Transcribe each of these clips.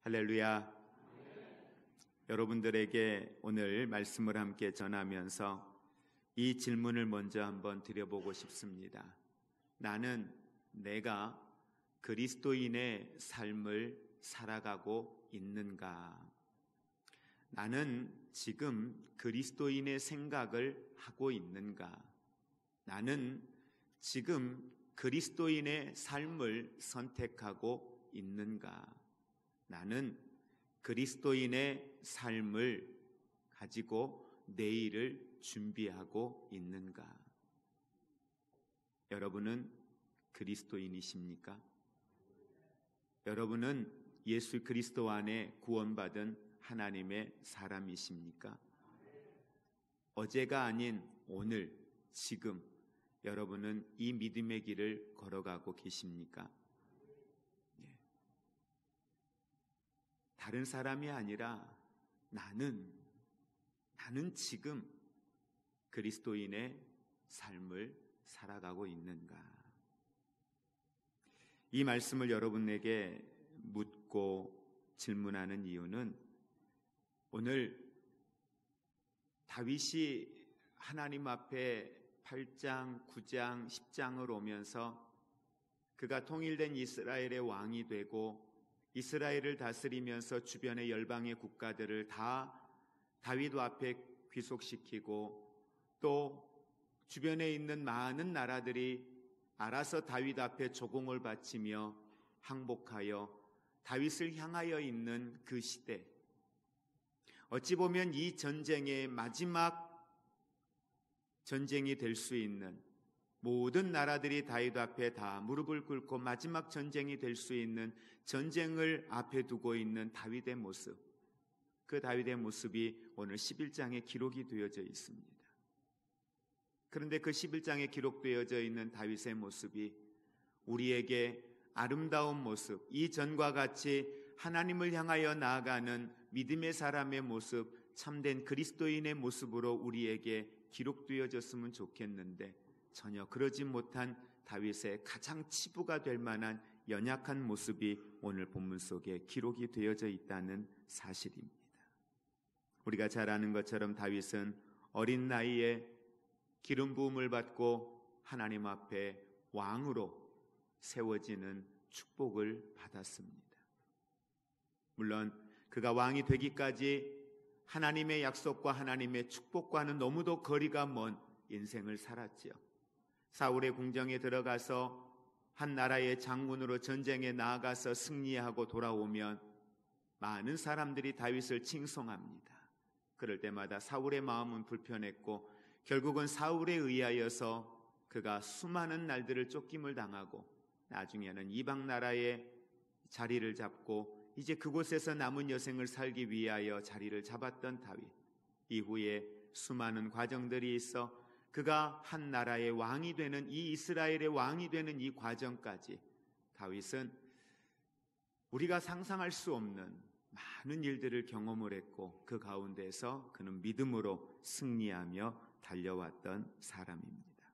할렐루야. 여러분들에게 오늘 말씀을 함께 전하면서 이 질문을 먼저 한번 드려보고 싶습니다. 나는 내가 그리스도인의 삶을 살아가고 있는가? 나는 지금 그리스도인의 생각을 하고 있는가? 나는 지금 그리스도인의 삶을 선택하고 있는가? 나는 그리스도인의 삶을 가지고 내일을 준비하고 있는가? 여러분은 그리스도인이십니까? 여러분은 예수 그리스도 안에 구원받은 하나님의 사람이십니까? 어제가 아닌 오늘, 지금 여러분은 이 믿음의 길을 걸어가고 계십니까? 다른 사람이 아니라 나는 지금 그리스도인의 삶을 살아가고 있는가? 이 말씀을 여러분에게 묻고 질문하는 이유는 오늘 다윗이 하나님 앞에 8장, 9장, 10장을 오면서 그가 통일된 이스라엘의 왕이 되고 이스라엘을 다스리면서 주변의 열방의 국가들을 다 다윗 앞에 귀속시키고 또 주변에 있는 많은 나라들이 알아서 다윗 앞에 조공을 바치며 항복하여 다윗을 향하여 있는 그 시대, 어찌 보면 이 전쟁의 마지막 전쟁이 될 수 있는, 모든 나라들이 다윗 앞에 다 무릎을 꿇고 마지막 전쟁이 될 수 있는 전쟁을 앞에 두고 있는 다윗의 모습, 그 다윗의 모습이 오늘 11장에 기록이 되어져 있습니다. 그런데 그 11장에 기록되어져 있는 다윗의 모습이 우리에게 아름다운 모습, 이전과 같이 하나님을 향하여 나아가는 믿음의 사람의 모습, 참된 그리스도인의 모습으로 우리에게 기록되어졌으면 좋겠는데 전혀 그러지 못한 다윗의 가장 치부가 될 만한 연약한 모습이 오늘 본문 속에 기록이 되어져 있다는 사실입니다. 우리가 잘 아는 것처럼 다윗은 어린 나이에 기름 부음을 받고 하나님 앞에 왕으로 세워지는 축복을 받았습니다. 물론 그가 왕이 되기까지 하나님의 약속과 하나님의 축복과는 너무도 거리가 먼 인생을 살았지요. 사울의 궁정에 들어가서 한 나라의 장군으로 전쟁에 나아가서 승리하고 돌아오면 많은 사람들이 다윗을 칭송합니다. 그럴 때마다 사울의 마음은 불편했고 결국은 사울에 의하여서 그가 수많은 날들을 쫓김을 당하고 나중에는 이방 나라에 자리를 잡고 이제 그곳에서 남은 여생을 살기 위하여 자리를 잡았던 다윗, 이후에 수많은 과정들이 있어 그가 한 나라의 왕이 되는, 이 이스라엘의 왕이 되는 이 과정까지 다윗은 우리가 상상할 수 없는 많은 일들을 경험을 했고 그 가운데서 그는 믿음으로 승리하며 달려왔던 사람입니다.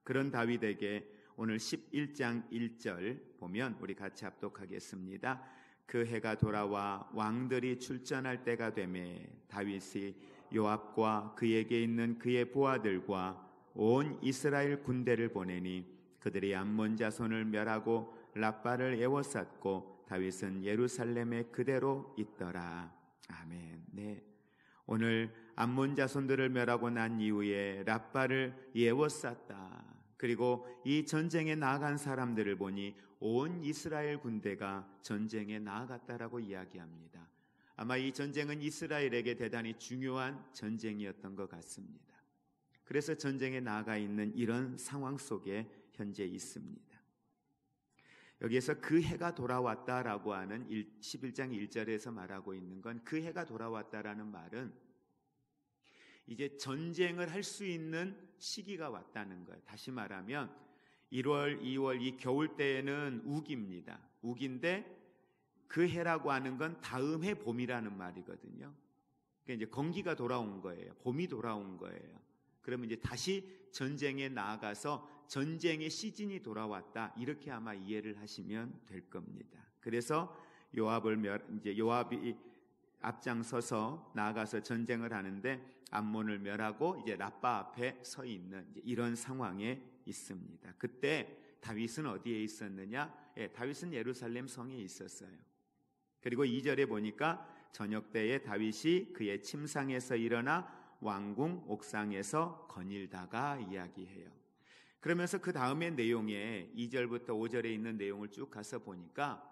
그런 다윗에게 오늘 11장 1절 보면 우리 같이 합독하겠습니다. 그 해가 돌아와 왕들이 출전할 때가 되매 다윗이 요압과 그에게 있는 그의 부하들과 온 이스라엘 군대를 보내니 그들이 암몬 자손을 멸하고 랍바를 에워쌌고 다윗은 예루살렘에 그대로 있더라. 아멘. 네. 오늘 암몬 자손들을 멸하고 난 이후에 랍바를 에워쌌다. 그리고 이 전쟁에 나아간 사람들을 보니 온 이스라엘 군대가 전쟁에 나아갔다라고 이야기합니다. 아마 이 전쟁은 이스라엘에게 대단히 중요한 전쟁이었던 것 같습니다. 그래서 전쟁에 나아가 있는 이런 상황 속에 현재 있습니다. 여기에서 그 해가 돌아왔다라고 하는 11장 1절에서 말하고 있는 건, 그 해가 돌아왔다라는 말은 이제 전쟁을 할 수 있는 시기가 왔다는 거예요. 다시 말하면 1월, 2월 이 겨울 때에는 우기입니다. 우기인데 그 해라고 하는 건 다음 해 봄이라는 말이거든요. 그러니까 이제 건기가 돌아온 거예요. 봄이 돌아온 거예요. 그러면 이제 다시 전쟁에 나아가서 전쟁의 시즌이 돌아왔다, 이렇게 아마 이해를 하시면 될 겁니다. 그래서 요압이 앞장서서 나아가서 전쟁을 하는데 암몬을 멸하고 이제 라빠 앞에 서 있는 이런 상황에 있습니다. 그때 다윗은 어디에 있었느냐? 다윗은 예루살렘 성에 있었어요. 그리고 2절에 보니까 저녁 때에 다윗이 그의 침상에서 일어나 왕궁 옥상에서 거닐다가 이야기해요. 그러면서 그 다음의 내용에 2절부터 5절에 있는 내용을 쭉 가서 보니까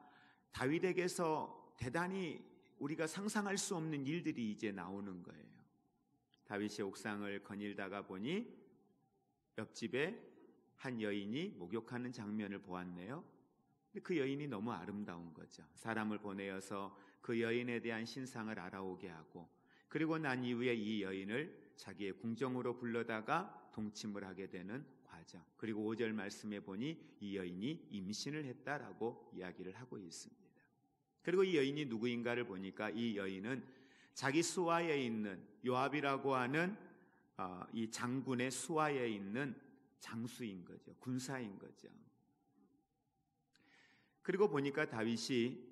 다윗에게서 대단히 우리가 상상할 수 없는 일들이 이제 나오는 거예요. 다윗이 옥상을 거닐다가 보니 옆집에 한 여인이 목욕하는 장면을 보았네요. 근데 그 여인이 너무 아름다운 거죠. 사람을 보내어서 그 여인에 대한 신상을 알아오게 하고, 그리고 난 이후에 이 여인을 자기의 궁정으로 불러다가 동침을 하게 되는 과정. 그리고 5절 말씀에 보니 이 여인이 임신을 했다라고 이야기를 하고 있습니다. 그리고 이 여인이 누구인가를 보니까 이 여인은 자기 수하에 있는 요압이라고 하는 이 장군의 수하에 있는 장수인 거죠. 군사인 거죠. 그리고 보니까 다윗이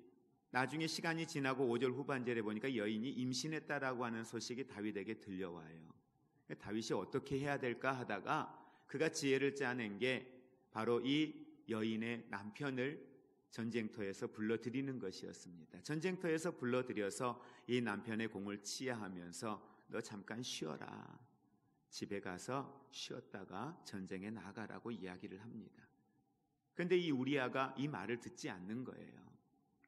나중에 시간이 지나고 5절 후반절에 보니까 여인이 임신했다라고 하는 소식이 다윗에게 들려와요. 다윗이 어떻게 해야 될까 하다가 그가 지혜를 짜낸 게 바로 이 여인의 남편을 전쟁터에서 불러들이는 것이었습니다. 전쟁터에서 불러들여서 이 남편의 공을 치하하면서 너 잠깐 쉬어라. 집에 가서 쉬었다가 전쟁에 나가라고 이야기를 합니다. 그런데 이 우리아가 이 말을 듣지 않는 거예요.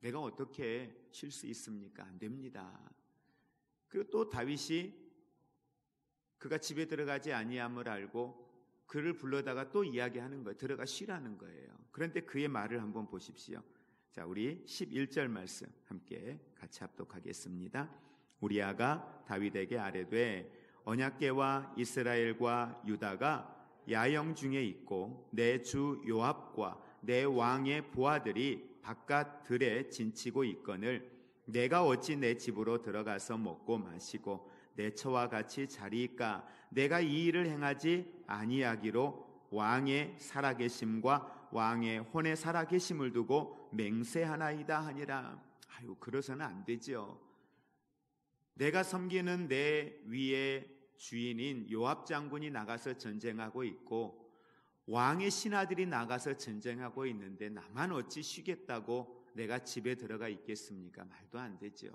내가 어떻게 쉴 수 있습니까? 안 됩니다. 그리고 또 다윗이 그가 집에 들어가지 아니함을 알고 그를 불러다가 또 이야기하는 거예요. 들어가 쉬라는 거예요. 그런데 그의 말을 한번 보십시오. 자, 우리 11절 말씀 함께 같이 합독하겠습니다. 우리아가 다윗에게 아뢰되 언약궤와 이스라엘과 유다가 야영 중에 있고 내 주 요압과 내 왕의 부하들이 바깥 들에 진치고 있거늘 내가 어찌 내 집으로 들어가서 먹고 마시고 내 처와 같이 자리이까? 내가 이 일을 행하지 아니하기로 왕의 살아계심과 왕의 혼의 살아계심을 두고 맹세하나이다 하니라. 아유, 그러서는 안 되죠. 내가 섬기는 내 위에 주인인 요압 장군이 나가서 전쟁하고 있고 왕의 신하들이 나가서 전쟁하고 있는데 나만 어찌 쉬겠다고 내가 집에 들어가 있겠습니까? 말도 안 되죠.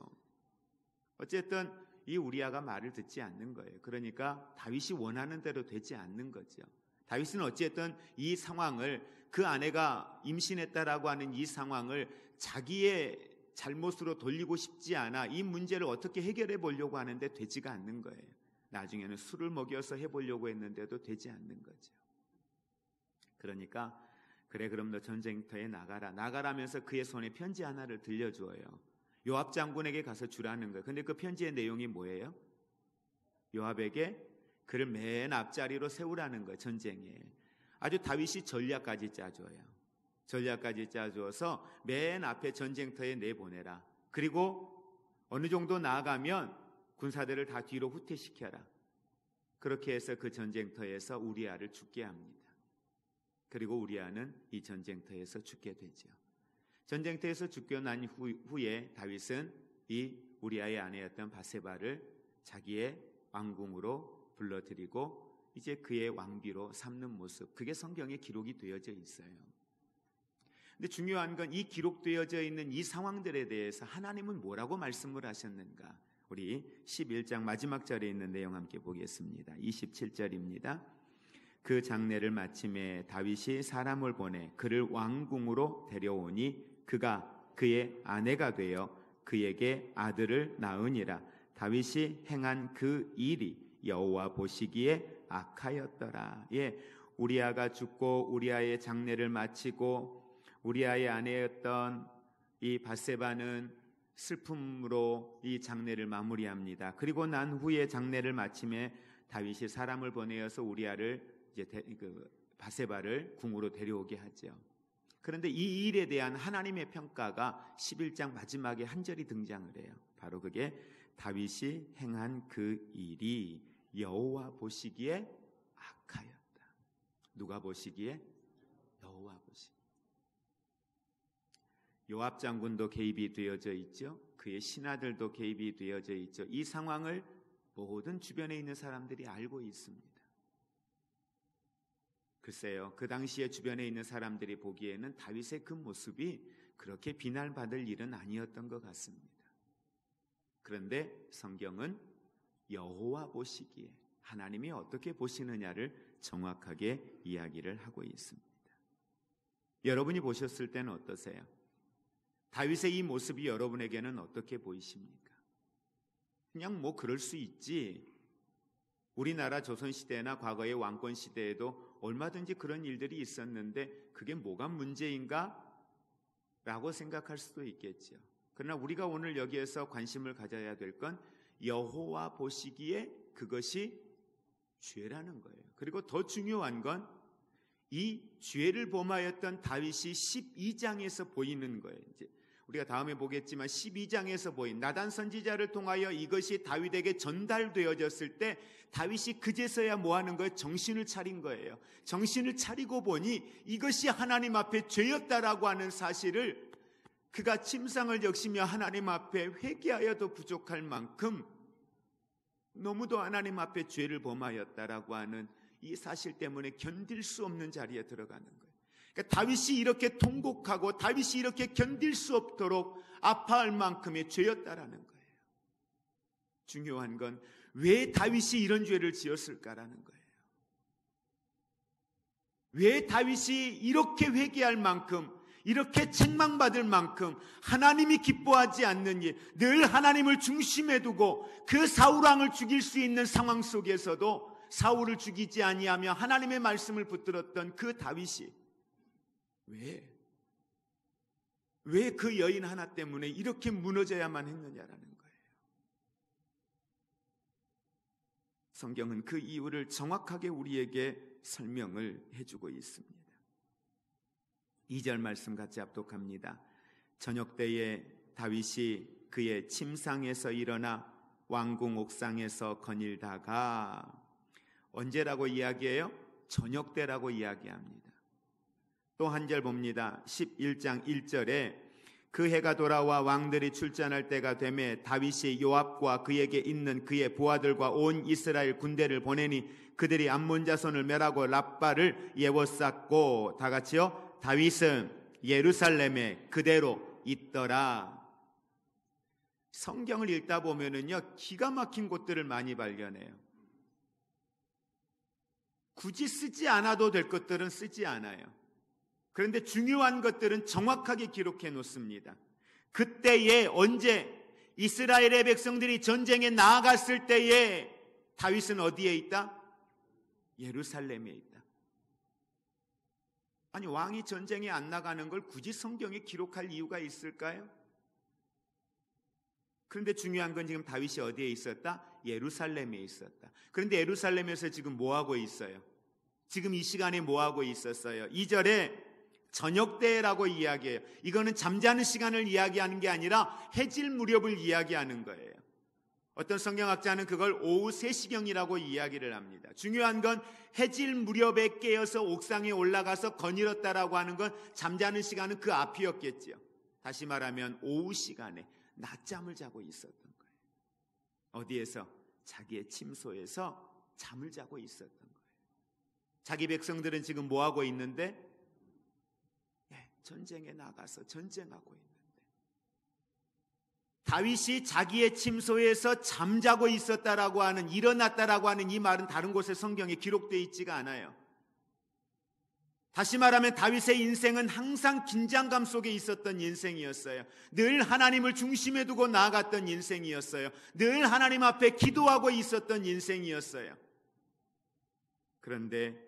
어쨌든 이 우리아가 말을 듣지 않는 거예요. 그러니까 다윗이 원하는 대로 되지 않는 거죠. 다윗은 어쨌든 이 상황을, 그 아내가 임신했다라고 하는 이 상황을 자기의 잘못으로 돌리고 싶지 않아 이 문제를 어떻게 해결해 보려고 하는데 되지가 않는 거예요. 나중에는 술을 먹여서 해보려고 했는데도 되지 않는 거죠. 그러니까 그래, 그럼 너 전쟁터에 나가라면서 그의 손에 편지 하나를 들려주어요. 요압 장군에게 가서 주라는 거예요. 근데 그 편지의 내용이 뭐예요? 요압에게 그를 맨 앞자리로 세우라는 거예요. 전쟁에. 아주 다윗이 전략까지 짜줘요. 전략까지 짜주어서 맨 앞에 전쟁터에 내보내라. 그리고 어느 정도 나아가면 군사들을 다 뒤로 후퇴시켜라. 그렇게 해서 그 전쟁터에서 우리아를 죽게 합니다. 그리고 우리아는 이 전쟁터에서 죽게 되죠. 전쟁터에서 죽고 난 후에 다윗은 이 우리아의 아내였던 바세바를 자기의 왕궁으로 불러들이고 이제 그의 왕비로 삼는 모습, 그게 성경에 기록이 되어져 있어요. 근데 중요한 건 이 기록되어져 있는 이 상황들에 대해서 하나님은 뭐라고 말씀을 하셨는가? 우리 11장 마지막 절에 있는 내용 함께 보겠습니다. 27절입니다. 그 장례를 마침에 다윗이 사람을 보내 그를 왕궁으로 데려오니 그가 그의 아내가 되어 그에게 아들을 낳으니라. 다윗이 행한 그 일이 여호와 보시기에 악하였더라. 우리아가 죽고 우리아의 장례를 마치고 우리아의 아내였던 이 바세바는 슬픔으로 이 장례를 마무리합니다. 그리고 난 후에 장례를 마침에 다윗이 사람을 보내어서 우리아를 이제 바세바를 궁으로 데려오게 하죠. 그런데 이 일에 대한 하나님의 평가가 11장 마지막에 한 절이 등장을 해요. 바로 그게 다윗이 행한 그 일이 여호와 보시기에 악하였다. 누가 보시기에? 여호와 보시기에. 요압 장군도 개입이 되어져 있죠. 그의 신하들도 개입이 되어져 있죠. 이 상황을 모든 주변에 있는 사람들이 알고 있습니다. 글쎄요, 그 당시에 주변에 있는 사람들이 보기에는 다윗의 그 모습이 그렇게 비난받을 일은 아니었던 것 같습니다. 그런데 성경은 여호와 보시기에, 하나님이 어떻게 보시느냐를 정확하게 이야기를 하고 있습니다. 여러분이 보셨을 때는 어떠세요? 다윗의 이 모습이 여러분에게는 어떻게 보이십니까? 그냥 뭐 그럴 수 있지. 우리나라 조선시대나 과거의 왕권시대에도 얼마든지 그런 일들이 있었는데 그게 뭐가 문제인가? 라고 생각할 수도 있겠죠. 그러나 우리가 오늘 여기에서 관심을 가져야 될 건 여호와 보시기에 그것이 죄라는 거예요. 그리고 더 중요한 건 이 죄를 범하였던 다윗이 12장에서 보이는 거예요. 이제 우리가 다음에 보겠지만 12장에서 보인 나단 선지자를 통하여 이것이 다윗에게 전달되어졌을 때 다윗이 그제서야 뭐 하는 거예요? 정신을 차린 거예요. 정신을 차리고 보니 이것이 하나님 앞에 죄였다라고 하는 사실을 그가 침상을 적시며 하나님 앞에 회개하여도 부족할 만큼 너무도 하나님 앞에 죄를 범하였다라고 하는 이 사실 때문에 견딜 수 없는 자리에 들어가는 거예요. 그러니까 다윗이 이렇게 통곡하고 다윗이 이렇게 견딜 수 없도록 아파할 만큼의 죄였다라는 거예요. 중요한 건 왜 다윗이 이런 죄를 지었을까라는 거예요. 왜 다윗이 이렇게 회개할 만큼, 이렇게 책망받을 만큼 하나님이 기뻐하지 않는 일, 늘 하나님을 중심에 두고 그 사울왕을 죽일 수 있는 상황 속에서도 사울을 죽이지 아니하며 하나님의 말씀을 붙들었던 그 다윗이 왜 그 여인 하나 때문에 이렇게 무너져야만 했느냐라는 거예요. 성경은 그 이유를 정확하게 우리에게 설명을 해주고 있습니다. 2절 말씀 같이 합독합니다. 저녁 때에 다윗이 그의 침상에서 일어나 왕궁 옥상에서 거닐다가, 언제라고 이야기해요? 저녁 때라고 이야기합니다. 또 한 절 봅니다. 11장 1절에 그 해가 돌아와 왕들이 출전할 때가 되매 다윗이 요압과 그에게 있는 그의 부하들과 온 이스라엘 군대를 보내니 그들이 암몬 자손을 멸하고 랍바를 예워쌌고, 다 같이요, 다윗은 예루살렘에 그대로 있더라. 성경을 읽다 보면은요, 기가 막힌 곳들을 많이 발견해요. 굳이 쓰지 않아도 될 것들은 쓰지 않아요. 그런데 중요한 것들은 정확하게 기록해 놓습니다. 그때에, 언제? 이스라엘의 백성들이 전쟁에 나아갔을 때에 다윗은 어디에 있다? 예루살렘에 있다. 아니, 왕이 전쟁에 안 나가는 걸 굳이 성경에 기록할 이유가 있을까요? 그런데 중요한 건 지금 다윗이 어디에 있었다? 예루살렘에 있었다. 그런데 예루살렘에서 지금 뭐 하고 있어요? 지금 이 시간에 뭐 하고 있었어요? 2절에 저녁 때라고 이야기해요. 이거는 잠자는 시간을 이야기하는 게 아니라 해질 무렵을 이야기하는 거예요. 어떤 성경학자는 그걸 오후 3시경이라고 이야기를 합니다. 중요한 건 해질 무렵에 깨어서 옥상에 올라가서 거닐었다라고 하는 건 잠자는 시간은 그 앞이었겠죠. 다시 말하면 오후 시간에 낮잠을 자고 있었던 거예요. 어디에서? 자기의 침소에서 잠을 자고 있었던 거예요. 자기 백성들은 지금 뭐 하고 있는데? 전쟁에 나가서 전쟁하고 있는데, 다윗이 자기의 침소에서 잠자고 있었다라고 하는, 일어났다라고 하는 이 말은 다른 곳에 성경에 기록되어 있지가 않아요. 다시 말하면 다윗의 인생은 항상 긴장감 속에 있었던 인생이었어요. 늘 하나님을 중심에 두고 나아갔던 인생이었어요. 늘 하나님 앞에 기도하고 있었던 인생이었어요. 그런데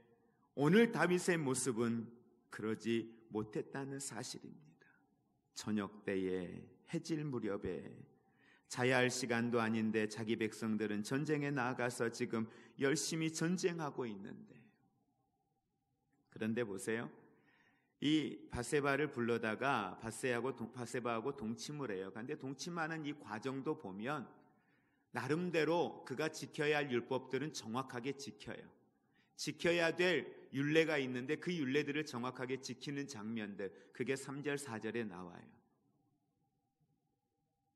오늘 다윗의 모습은 그러지 못했다는 사실입니다. 저녁 때에 해질 무렵에 자야 할 시간도 아닌데 자기 백성들은 전쟁에 나아가서 지금 열심히 전쟁하고 있는데, 그런데 보세요. 이 밧세바를 불러다가 밧세바하고 동침을 해요. 그런데 동침하는 이 과정도 보면 나름대로 그가 지켜야 할 율법들은 정확하게 지켜요. 지켜야 될 율례가 있는데 그 율례들을 정확하게 지키는 장면들, 그게 3절 4절에 나와요.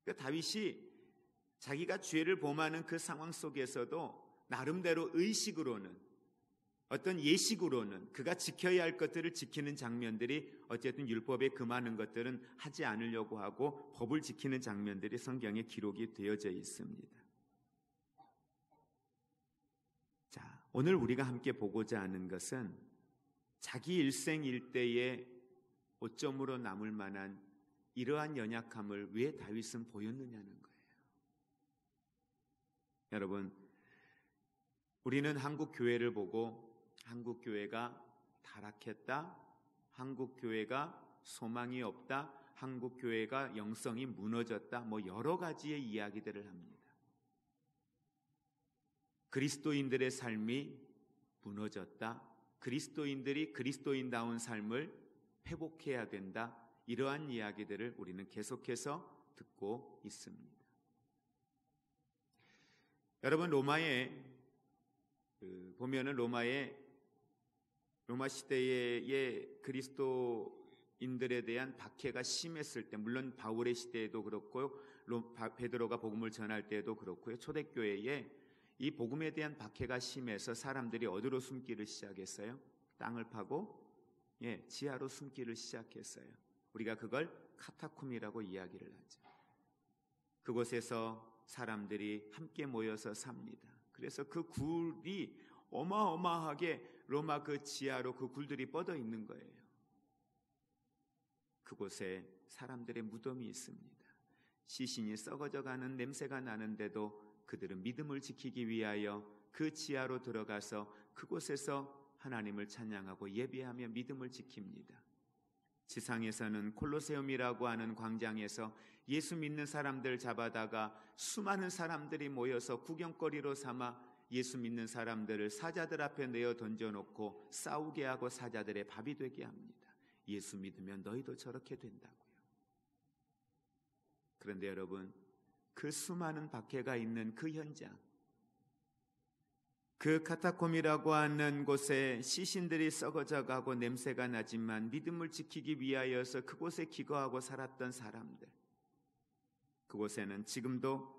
그러니까 다윗이 자기가 죄를 범하는 그 상황 속에서도 나름대로 의식으로는, 어떤 예식으로는 그가 지켜야 할 것들을 지키는 장면들이, 어쨌든 율법에 금하는 것들은 하지 않으려고 하고 법을 지키는 장면들이 성경에 기록이 되어져 있습니다. 자, 오늘 우리가 함께 보고자 하는 것은 자기 일생 일대에 오점으로 남을 만한 이러한 연약함을 왜 다윗은 보였느냐는 거예요. 여러분, 우리는 한국 교회를 보고 한국 교회가 타락했다, 한국 교회가 소망이 없다, 한국 교회가 영성이 무너졌다, 여러 가지의 이야기들을 합니다. 그리스도인들의 삶이 무너졌다, 그리스도인들이 그리스도인다운 삶을 회복해야 된다, 이러한 이야기들을 우리는 계속해서 듣고 있습니다. 여러분, 로마에 보면은 로마 시대의 그리스도인들에 대한 박해가 심했을 때, 물론 바울의 시대에도 그렇고요, 베드로가 복음을 전할 때에도 그렇고요, 초대교회에 이 복음에 대한 박해가 심해서 사람들이 어디로 숨기를 시작했어요? 땅을 파고 지하로 숨기를 시작했어요. 우리가 그걸 카타콤이라고 이야기를 하죠. 그곳에서 사람들이 함께 모여서 삽니다. 그래서 그 굴이 어마어마하게 로마 그 지하로 그 굴들이 뻗어 있는 거예요. 그곳에 사람들의 무덤이 있습니다. 시신이 썩어져가는 냄새가 나는데도 그들은 믿음을 지키기 위하여 그 지하로 들어가서 그곳에서 하나님을 찬양하고 예배하며 믿음을 지킵니다. 지상에서는 콜로세움이라고 하는 광장에서 예수 믿는 사람들 잡아다가 수많은 사람들이 모여서 구경거리로 삼아 예수 믿는 사람들을 사자들 앞에 내어 던져놓고 싸우게 하고 사자들의 밥이 되게 합니다. 예수 믿으면 너희도 저렇게 된다고요. 그런데 여러분, 그 수많은 박해가 있는 그 현장, 그 카타콤이라고 하는 곳에 시신들이 썩어져 가고 냄새가 나지만 믿음을 지키기 위하여서 그곳에 기거하고 살았던 사람들, 그곳에는 지금도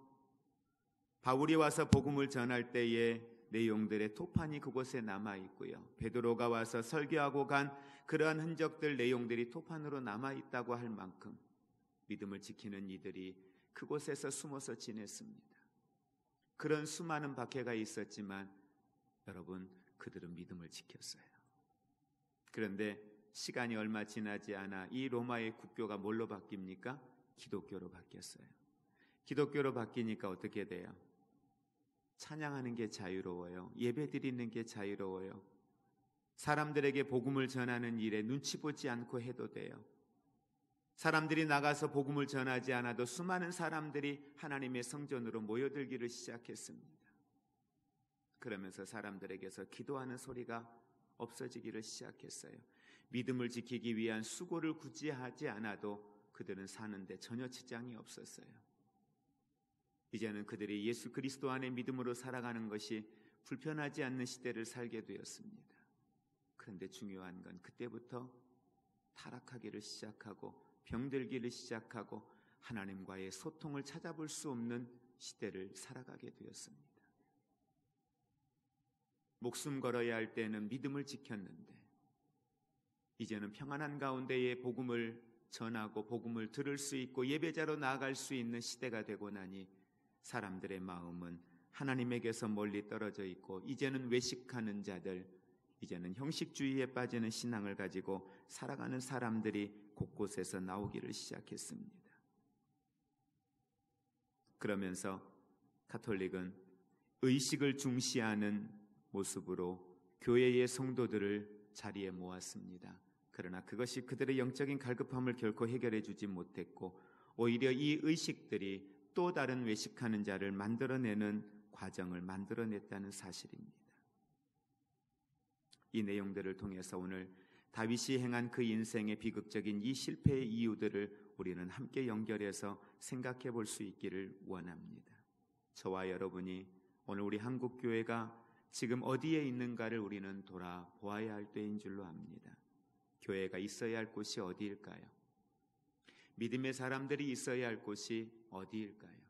바울이 와서 복음을 전할 때의 내용들의 토판이 그곳에 남아 있고요, 베드로가 와서 설교하고 간 그러한 흔적들, 내용들이 토판으로 남아 있다고 할 만큼 믿음을 지키는 이들이 그곳에서 숨어서 지냈습니다. 그런 수많은 박해가 있었지만 여러분, 그들은 믿음을 지켰어요. 그런데 시간이 얼마 지나지 않아 이 로마의 국교가 뭘로 바뀝니까? 기독교로 바뀌었어요. 기독교로 바뀌니까 어떻게 돼요? 찬양하는 게 자유로워요. 예배 드리는 게 자유로워요. 사람들에게 복음을 전하는 일에 눈치 보지 않고 해도 돼요. 사람들이 나가서 복음을 전하지 않아도 수많은 사람들이 하나님의 성전으로 모여들기를 시작했습니다. 그러면서 사람들에게서 기도하는 소리가 없어지기를 시작했어요. 믿음을 지키기 위한 수고를 굳이 하지 않아도 그들은 사는데 전혀 지장이 없었어요. 이제는 그들이 예수 그리스도 안에 믿음으로 살아가는 것이 불편하지 않는 시대를 살게 되었습니다. 그런데 중요한 건 그때부터 타락하기를 시작하고 병들기를 시작하고 하나님과의 소통을 찾아볼 수 없는 시대를 살아가게 되었습니다. 목숨 걸어야 할 때는 믿음을 지켰는데 이제는 평안한 가운데에 복음을 전하고 복음을 들을 수 있고 예배자로 나아갈 수 있는 시대가 되고 나니 사람들의 마음은 하나님에게서 멀리 떨어져 있고 이제는 외식하는 자들, 이제는 형식주의에 빠지는 신앙을 가지고 살아가는 사람들이 곳곳에서 나오기를 시작했습니다. 그러면서 가톨릭은 의식을 중시하는 모습으로 교회의 성도들을 자리에 모았습니다. 그러나 그것이 그들의 영적인 갈급함을 결코 해결해 주지 못했고 오히려 이 의식들이 또 다른 외식하는 자를 만들어내는 과정을 만들어냈다는 사실입니다. 이 내용들을 통해서 오늘 다윗이 행한 그 인생의 비극적인 이 실패의 이유들을 우리는 함께 연결해서 생각해 볼 수 있기를 원합니다. 저와 여러분이 오늘 우리 한국교회가 지금 어디에 있는가를 우리는 돌아보아야 할 때인 줄로 압니다. 교회가 있어야 할 곳이 어디일까요? 믿음의 사람들이 있어야 할 곳이 어디일까요?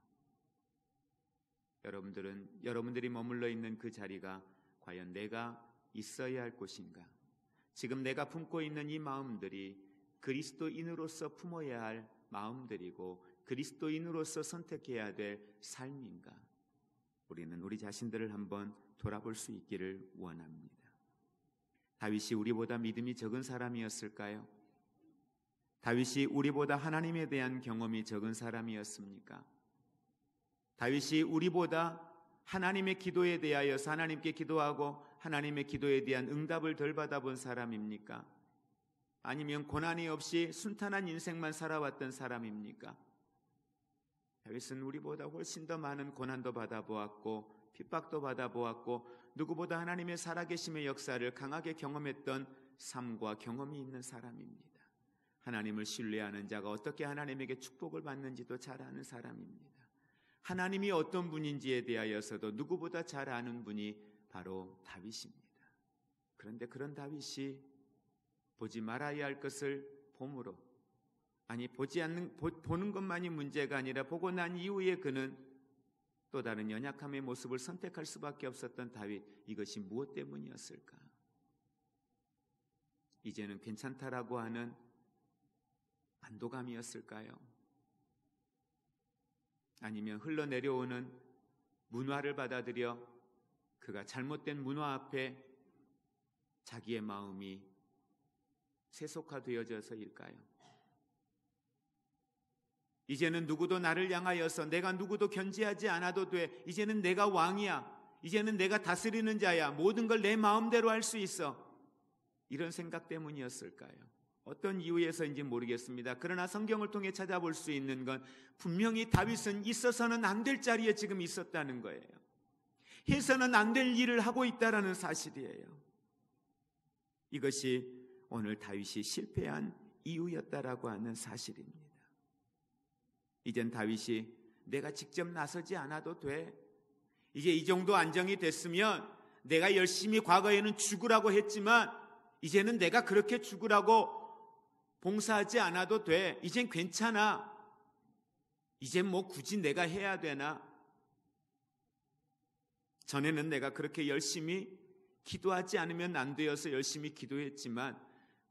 여러분들이 머물러 있는 그 자리가 과연 내가 있어야 할 곳인가? 지금 내가 품고 있는 이 마음들이 그리스도인으로서 품어야 할 마음들이고 그리스도인으로서 선택해야 될 삶인가? 우리는 우리 자신들을 한번 돌아볼 수 있기를 원합니다. 다윗이 우리보다 믿음이 적은 사람이었을까요? 다윗이 우리보다 하나님에 대한 경험이 적은 사람이었습니까? 다윗이 우리보다 하나님의 기도에 대하여서 하나님께 기도하고 하나님의 기도에 대한 응답을 덜 받아본 사람입니까? 아니면 고난이 없이 순탄한 인생만 살아왔던 사람입니까? 다윗은 우리보다 훨씬 더 많은 고난도 받아보았고 핍박도 받아보았고 누구보다 하나님의 살아계심의 역사를 강하게 경험했던 삶과 경험이 있는 사람입니다. 하나님을 신뢰하는 자가 어떻게 하나님에게 축복을 받는지도 잘 아는 사람입니다. 하나님이 어떤 분인지에 대하여서도 누구보다 잘 아는 분이 바로 다윗입니다. 그런데 그런 다윗이 보지 말아야 할 것을 봄으로, 아니 보는 것만이 문제가 아니라 보고 난 이후에 그는 또 다른 연약함의 모습을 선택할 수밖에 없었던 다윗, 이것이 무엇 때문이었을까? 이제는 괜찮다라고 하는 안도감이었을까요? 아니면 흘러내려오는 문화를 받아들여 그가 잘못된 문화 앞에 자기의 마음이 세속화되어져서일까요? 이제는 누구도 나를 향하여서 내가 누구도 견제하지 않아도 돼. 이제는 내가 왕이야. 이제는 내가 다스리는 자야. 모든 걸 내 마음대로 할 수 있어. 이런 생각 때문이었을까요? 어떤 이유에서인지 모르겠습니다. 그러나 성경을 통해 찾아볼 수 있는 건 분명히 다윗은 있어서는 안 될 자리에 지금 있었다는 거예요. 해서는 안 될 일을 하고 있다는 사실이에요. 이것이 오늘 다윗이 실패한 이유였다라고 하는 사실입니다. 이젠 다윗이 내가 직접 나서지 않아도 돼. 이제 이 정도 안정이 됐으면 내가 열심히 과거에는 죽으라고 했지만 이제는 내가 그렇게 죽으라고 봉사하지 않아도 돼. 이젠 괜찮아. 이젠 뭐 굳이 내가 해야 되나? 전에는 내가 그렇게 열심히 기도하지 않으면 안 되어서 열심히 기도했지만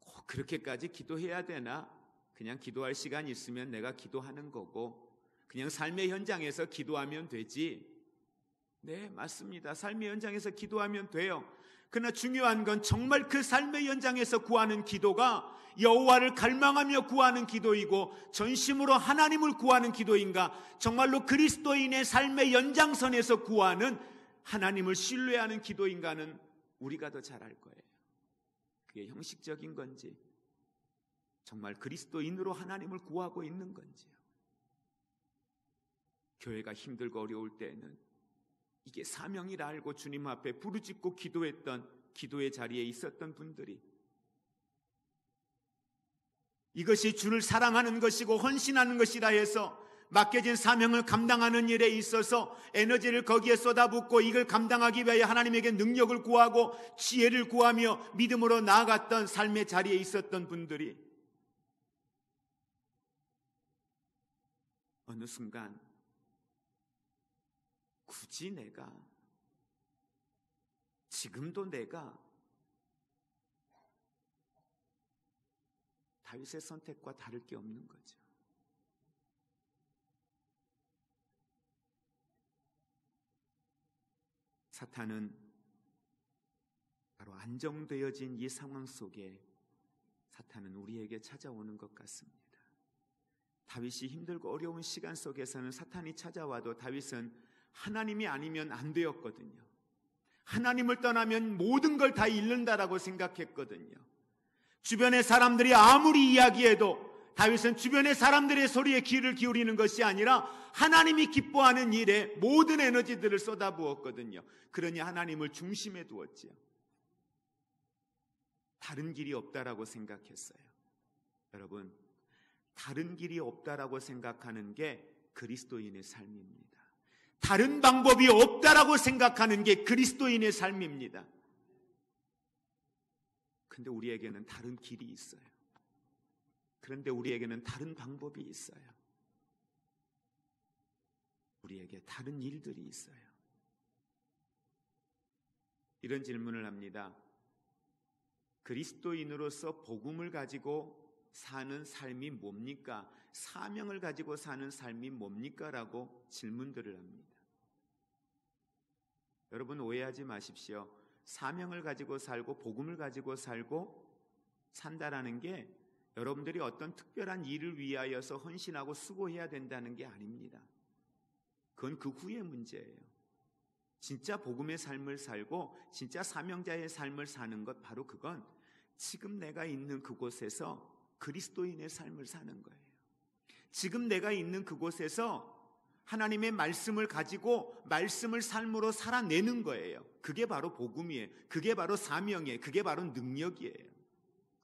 꼭 그렇게까지 기도해야 되나? 그냥 기도할 시간 있으면 내가 기도하는 거고 그냥 삶의 현장에서 기도하면 되지. 네, 맞습니다. 삶의 현장에서 기도하면 돼요. 그러나 중요한 건 정말 그 삶의 현장에서 구하는 기도가 여호와를 갈망하며 구하는 기도이고 전심으로 하나님을 구하는 기도인가, 정말로 그리스도인의 삶의 연장선에서 구하는 하나님을 신뢰하는 기도인가는 우리가 더 잘 알 거예요. 그게 형식적인 건지 정말 그리스도인으로 하나님을 구하고 있는 건지요. 교회가 힘들고 어려울 때에는 이게 사명이라 알고 주님 앞에 부르짖고 기도했던 기도의 자리에 있었던 분들이 이것이 주를 사랑하는 것이고 헌신하는 것이라 해서 맡겨진 사명을 감당하는 일에 있어서 에너지를 거기에 쏟아붓고 이걸 감당하기 위하여 하나님에게 능력을 구하고 지혜를 구하며 믿음으로 나아갔던 삶의 자리에 있었던 분들이 어느 순간 굳이 내가, 지금도 내가 다윗의 선택과 다를 게 없는 거죠. 사탄은 바로 안정되어진 이 상황 속에 사탄은 우리에게 찾아오는 것 같습니다. 다윗이 힘들고 어려운 시간 속에서는 사탄이 찾아와도 다윗은 하나님이 아니면 안 되었거든요. 하나님을 떠나면 모든 걸 다 잃는다라고 생각했거든요. 주변의 사람들이 아무리 이야기해도 다윗은 주변의 사람들의 소리에 귀를 기울이는 것이 아니라 하나님이 기뻐하는 일에 모든 에너지들을 쏟아부었거든요. 그러니 하나님을 중심에 두었지요. 다른 길이 없다라고 생각했어요. 여러분, 다른 길이 없다라고 생각하는 게 그리스도인의 삶입니다. 다른 방법이 없다라고 생각하는 게 그리스도인의 삶입니다. 근데 우리에게는 다른 길이 있어요. 그런데 우리에게는 다른 방법이 있어요. 우리에게 다른 일들이 있어요. 이런 질문을 합니다. 그리스도인으로서 복음을 가지고 사는 삶이 뭡니까? 사명을 가지고 사는 삶이 뭡니까? 라고 질문들을 합니다. 여러분 오해하지 마십시오. 사명을 가지고 살고 복음을 가지고 살고 산다라는 게 여러분들이 어떤 특별한 일을 위하여서 헌신하고 수고해야 된다는 게 아닙니다. 그건 그 후의 문제예요. 진짜 복음의 삶을 살고 진짜 사명자의 삶을 사는 것, 바로 그건 지금 내가 있는 그곳에서 그리스도인의 삶을 사는 거예요. 지금 내가 있는 그곳에서 하나님의 말씀을 가지고 말씀을 삶으로 살아내는 거예요. 그게 바로 복음이에요. 그게 바로 사명이에요. 그게 바로 능력이에요.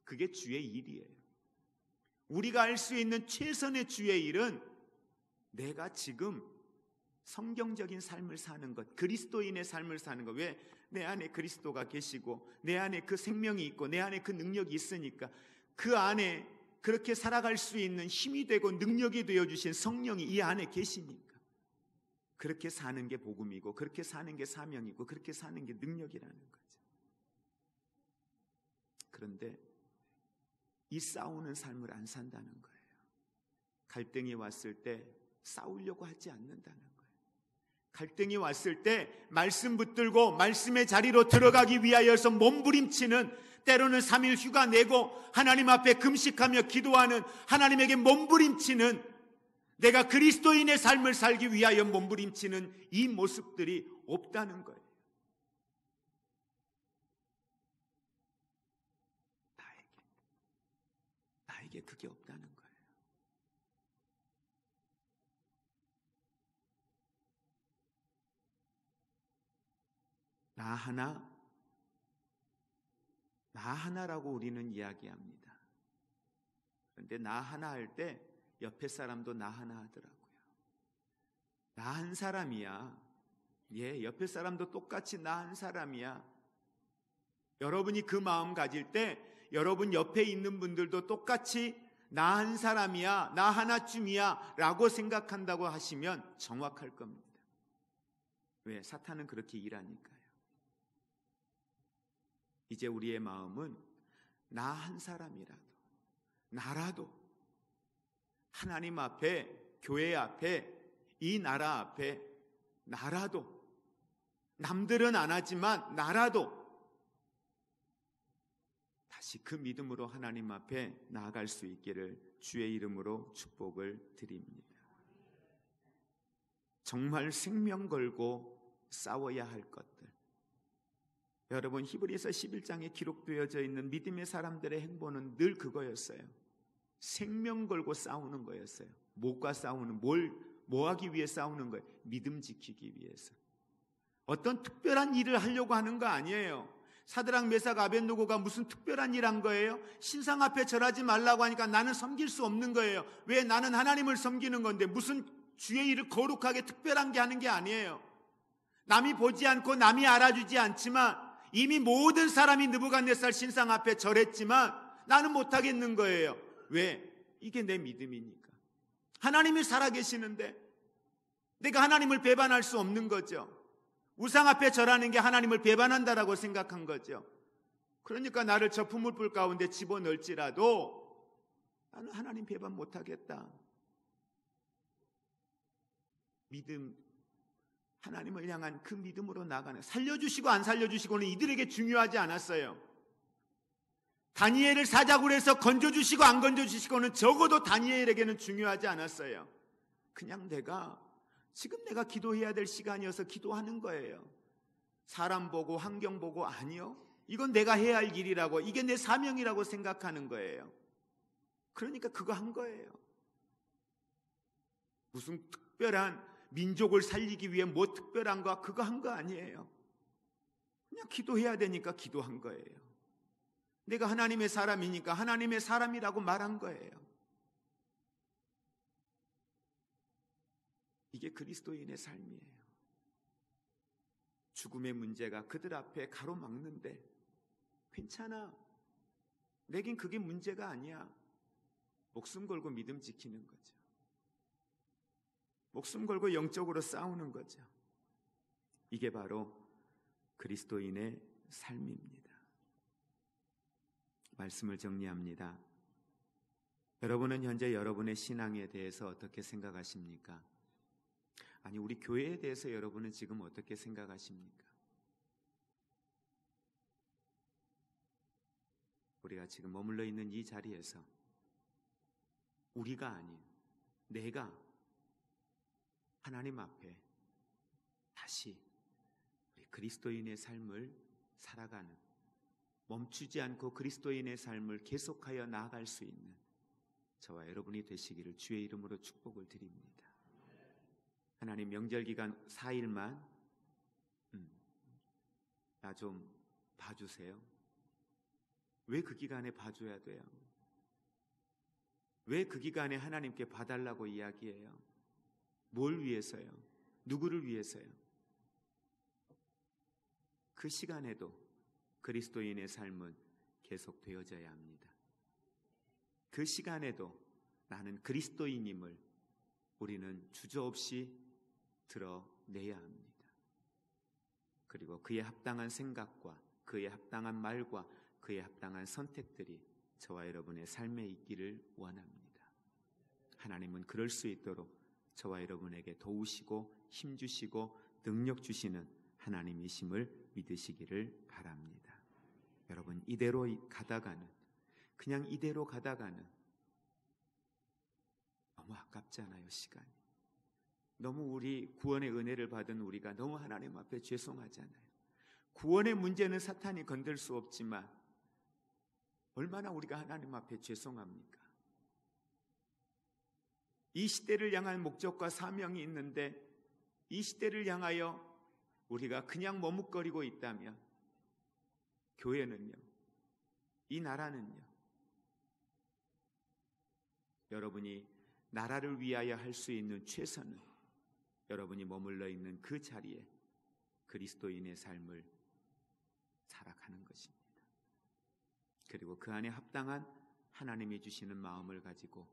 그게 주의 일이에요. 우리가 할 수 있는 최선의 주의 일은 내가 지금 성경적인 삶을 사는 것, 그리스도인의 삶을 사는 것. 왜? 내 안에 그리스도가 계시고 내 안에 그 생명이 있고 내 안에 그 능력이 있으니까 그 안에 그렇게 살아갈 수 있는 힘이 되고 능력이 되어주신 성령이 이 안에 계시니까 그렇게 사는 게 복음이고 그렇게 사는 게 사명이고 그렇게 사는 게 능력이라는 거죠. 그런데 이 싸우는 삶을 안 산다는 거예요. 갈등이 왔을 때 싸우려고 하지 않는다는 거예요. 갈등이 왔을 때 말씀 붙들고 말씀의 자리로 들어가기 위하여서 몸부림치는, 때로는 3일 휴가 내고 하나님 앞에 금식하며 기도하는, 하나님에게 몸부림치는, 내가 그리스도인의 삶을 살기 위하여 몸부림치는 이 모습들이 없다는 거예요. 나에게 그게 없다는 거예요. 나 하나라고 우리는 이야기합니다. 그런데 나 하나 할 때 옆에 사람도 나 하나 하더라고요. 나 한 사람이야. 예, 옆에 사람도 똑같이 나 한 사람이야. 여러분이 그 마음 가질 때 여러분 옆에 있는 분들도 똑같이 나 한 사람이야, 나 하나쯤이야 라고 생각한다고 하시면 정확할 겁니다. 왜? 사탄은 그렇게 일하니까요. 이제 우리의 마음은 나 한 사람이라도, 나라도 하나님 앞에, 교회 앞에, 이 나라 앞에 나라도, 남들은 안 하지만 나라도 다시 그 믿음으로 하나님 앞에 나아갈 수 있기를 주의 이름으로 축복을 드립니다. 정말 생명 걸고 싸워야 할 것들, 여러분 히브리서 11장에 기록되어져 있는 믿음의 사람들의 행보는 늘 그거였어요. 생명 걸고 싸우는 거였어요. 뭐가 싸우는, 뭐 하기 위해 싸우는 거예요? 믿음 지키기 위해서. 어떤 특별한 일을 하려고 하는 거 아니에요. 사드락 메삭 아벳느고가 무슨 특별한 일 한 거예요? 신상 앞에 절하지 말라고 하니까 나는 섬길 수 없는 거예요. 왜? 나는 하나님을 섬기는 건데 무슨 주의 일을 거룩하게 특별한 게 하는 게 아니에요. 남이 보지 않고 남이 알아주지 않지만 이미 모든 사람이 느부갓네살 신상 앞에 절했지만 나는 못하겠는 거예요. 왜? 이게 내 믿음이니까. 하나님이 살아계시는데 내가 하나님을 배반할 수 없는 거죠. 우상 앞에 절하는 게 하나님을 배반한다라고 생각한 거죠. 그러니까 나를 저 부물불 가운데 집어넣을지라도 나는 하나님 배반 못하겠다. 믿음, 하나님을 향한 그 믿음으로 나가는, 살려주시고 안 살려주시고는 이들에게 중요하지 않았어요. 다니엘을 사자굴에서 해서 건져주시고 안 건져주시고는 적어도 다니엘에게는 중요하지 않았어요. 그냥 지금 내가 기도해야 될 시간이어서 기도하는 거예요. 사람 보고 환경 보고 아니요. 이건 내가 해야 할 일이라고, 이게 내 사명이라고 생각하는 거예요. 그러니까 그거 한 거예요. 무슨 특별한 민족을 살리기 위해 뭐 특별한 거, 그거 한 거 아니에요. 그냥 기도해야 되니까 기도한 거예요. 내가 하나님의 사람이니까 하나님의 사람이라고 말한 거예요. 이게 그리스도인의 삶이에요. 죽음의 문제가 그들 앞에 가로막는데 괜찮아, 내겐 그게 문제가 아니야. 목숨 걸고 믿음 지키는 거죠. 목숨 걸고 영적으로 싸우는 거죠. 이게 바로 그리스도인의 삶입니다. 말씀을 정리합니다. 여러분은 현재 여러분의 신앙에 대해서 어떻게 생각하십니까? 아니, 우리 교회에 대해서 여러분은 지금 어떻게 생각하십니까? 우리가 지금 머물러 있는 이 자리에서 우리가 아닌 내가 하나님 앞에 다시 우리 그리스도인의 삶을 살아가는, 멈추지 않고 그리스도인의 삶을 계속하여 나아갈 수 있는 저와 여러분이 되시기를 주의 이름으로 축복을 드립니다. 하나님, 명절기간 4일만 나 좀 봐주세요. 왜 그 기간에 봐줘야 돼요? 왜 그 기간에 하나님께 봐달라고 이야기해요? 뭘 위해서요? 누구를 위해서요? 그 시간에도 그리스도인의 삶은 계속되어져야 합니다. 그 시간에도 나는 그리스도인임을 우리는 주저없이 드러내야 합니다. 그리고 그에 합당한 생각과 그에 합당한 말과 그에 합당한 선택들이 저와 여러분의 삶에 있기를 원합니다. 하나님은 그럴 수 있도록 저와 여러분에게 도우시고 힘주시고 능력 주시는 하나님이심을 믿으시기를 바랍니다. 여러분, 이대로 가다가는, 그냥 이대로 가다가는 너무 아깝잖아요. 시간이 너무, 우리 구원의 은혜를 받은 우리가 너무 하나님 앞에 죄송하잖아요. 구원의 문제는 사탄이 건들 수 없지만 얼마나 우리가 하나님 앞에 죄송합니까? 이 시대를 향한 목적과 사명이 있는데 이 시대를 향하여 우리가 그냥 머뭇거리고 있다면, 교회는요, 이 나라는요, 여러분이 나라를 위하여 할 수 있는 최선은 여러분이 머물러 있는 그 자리에 그리스도인의 삶을 살아가는 것입니다. 그리고 그 안에 합당한 하나님이 주시는 마음을 가지고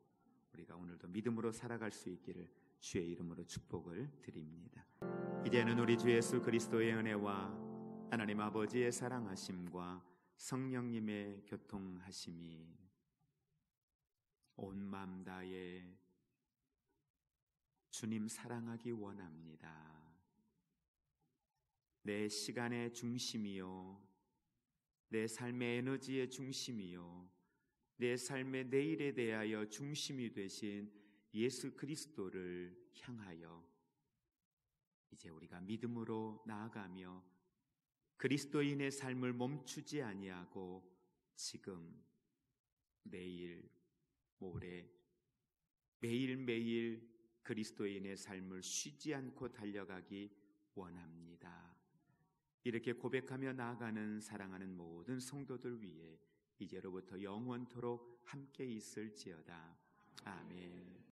우리가 오늘도 믿음으로 살아갈 수 있기를 주의 이름으로 축복을 드립니다. 이제는 우리 주 예수 그리스도의 은혜와 하나님 아버지의 사랑하심과 성령님의 교통하심이 온 마음 다해 주님 사랑하기 원합니다. 내 시간의 중심이요, 내 삶의 에너지의 중심이요, 내 삶의 내일에 대하여 중심이 되신 예수 그리스도를 향하여 이제 우리가 믿음으로 나아가며 그리스도인의 삶을 멈추지 아니하고 지금, 내일, 모레 매일매일 그리스도인의 삶을 쉬지 않고 달려가기 원합니다. 이렇게 고백하며 나아가는 사랑하는 모든 성도들 위해 이제로부터 영원토록 함께 있을지어다. 아멘.